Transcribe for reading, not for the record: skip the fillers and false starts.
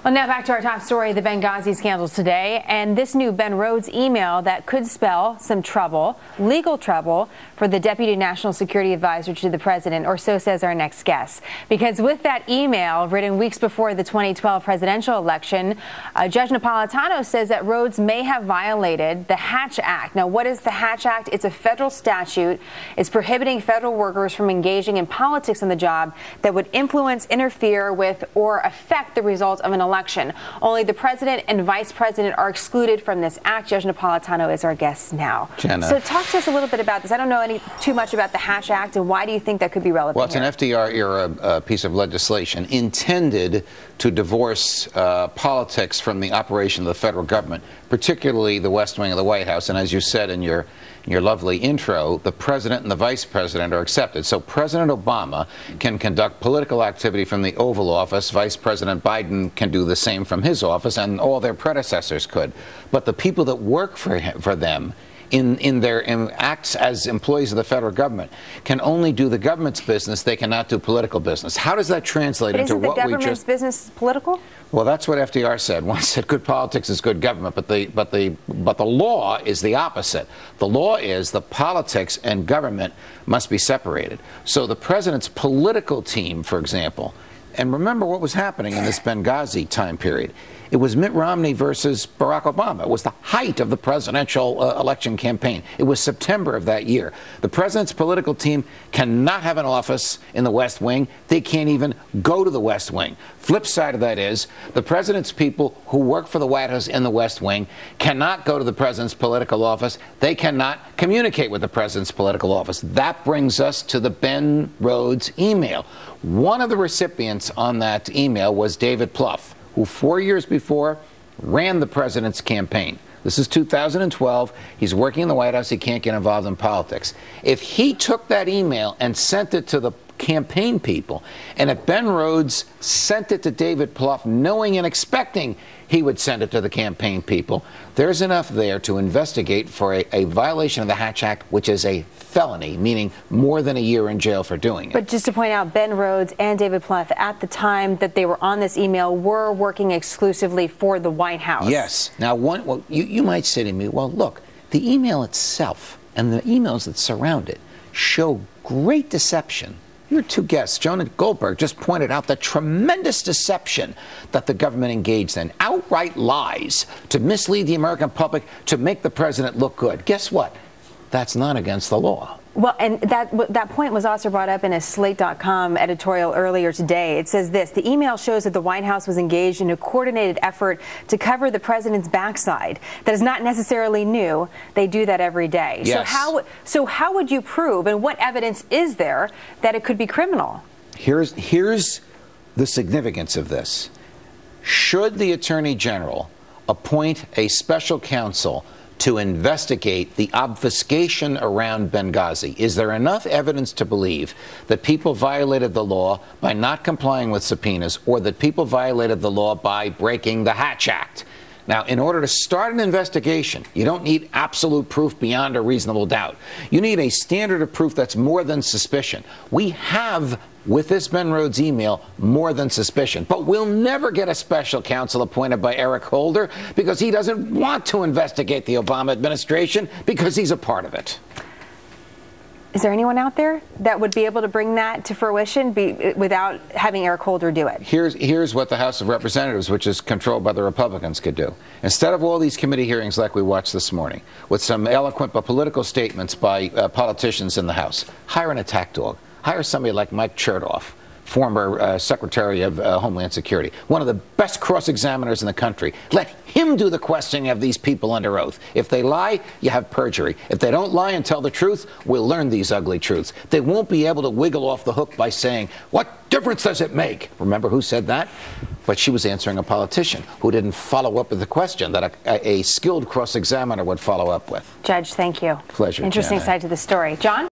Well, now back to our top story, the Benghazi scandals today, and this new Ben Rhodes email that could spell some trouble, legal trouble, for the Deputy National Security Advisor to the President, or so says our next guest. Because with that email, written weeks before the 2012 presidential election, Judge Napolitano says that Rhodes may have violated the Hatch Act. Now, what is the Hatch Act? It's a federal statute. It's prohibiting federal workers from engaging in politics on the job that would influence, interfere with, or affect the results of an election. Only the president and vice president are excluded from this act. Judge Napolitano is our guest now. Jenna. So talk to us a little bit about this. I don't know too much about the Hatch Act, and why do you think that could be relevant? Well, it's an FDR-era piece of legislation intended to divorce politics from the operation of the federal government, particularly the West Wing of the White House. And as you said in your lovely intro, the president and the vice president are accepted. So President Obama can conduct political activity from the Oval Office. Vice President Biden can do the same from his office, and all their predecessors could. But the people that work for them in their acts as employees of the federal government can only do the government's business. They cannot do political business. How does that translate into what we just... Isn't the government's business political? Well, that's what FDR said. Once said good politics is good government, but the law is the opposite. The law is the politics and government must be separated. So the president's political team, for example, and remember what was happening in this Benghazi time period. It was Mitt Romney versus Barack Obama. It was the height of the presidential election campaign. It was September of that year. The president's political team cannot have an office in the West Wing. They can't even go to the West Wing. Flip side of that is the president's people who work for the White House in the West Wing cannot go to the president's political office. They cannot communicate with the president's political office. That brings us to the Ben Rhodes email. One of the recipients on that email was David Plouffe, who 4 years before ran the president's campaign. This is 2012. He's working in the White House. He can't get involved in politics. If he took that email and sent it to the campaign people, and if Ben Rhodes sent it to David Plouffe, knowing and expecting he would send it to the campaign people, there's enough there to investigate for a violation of the Hatch Act, which is a felony, meaning more than a year in jail for doing it. But just to point out, Ben Rhodes and David Plouffe, at the time that they were on this email, were working exclusively for the White House. Yes. Now, you might say to me, well, look, the email itself and the emails that surround it show great deception. Your two guests, Jonah Goldberg, just pointed out the tremendous deception that the government engaged in, outright lies to mislead the American public to make the president look good. Guess what? That's not against the law. Well, and that point was also brought up in a Slate.com editorial earlier today. It says this: the email shows that the White House was engaged in a coordinated effort to cover the president's backside. That is not necessarily new. They do that every day. Yes. So how would you prove, and what evidence is there that it could be criminal? Here's the significance of this. Should the Attorney General appoint a special counsel to investigate the obfuscation around Benghazi? Is there enough evidence to believe that people violated the law by not complying with subpoenas, or that people violated the law by breaking the Hatch Act? Now, in order to start an investigation, you don't need absolute proof beyond a reasonable doubt. You need a standard of proof that's more than suspicion. We have, with this Ben Rhodes email, more than suspicion. But we'll never get a special counsel appointed by Eric Holder, because he doesn't want to investigate the Obama administration, because he's a part of it. Is there anyone out there that would be able to bring that to fruition without having Eric Holder do it? Here's what the House of Representatives, which is controlled by the Republicans, could do. Instead of all these committee hearings like we watched this morning, with some eloquent but political statements by politicians in the House, hire an attack dog. Hire somebody like Mike Chertoff, former Secretary of Homeland Security, one of the best cross-examiners in the country. Let him do the questioning of these people under oath. If they lie, you have perjury. If they don't lie and tell the truth, we'll learn these ugly truths. They won't be able to wiggle off the hook by saying, what difference does it make? Remember who said that? But she was answering a politician who didn't follow up with the question that a skilled cross-examiner would follow up with. Judge, thank you. Pleasure. Interesting Janet. side to the story. John?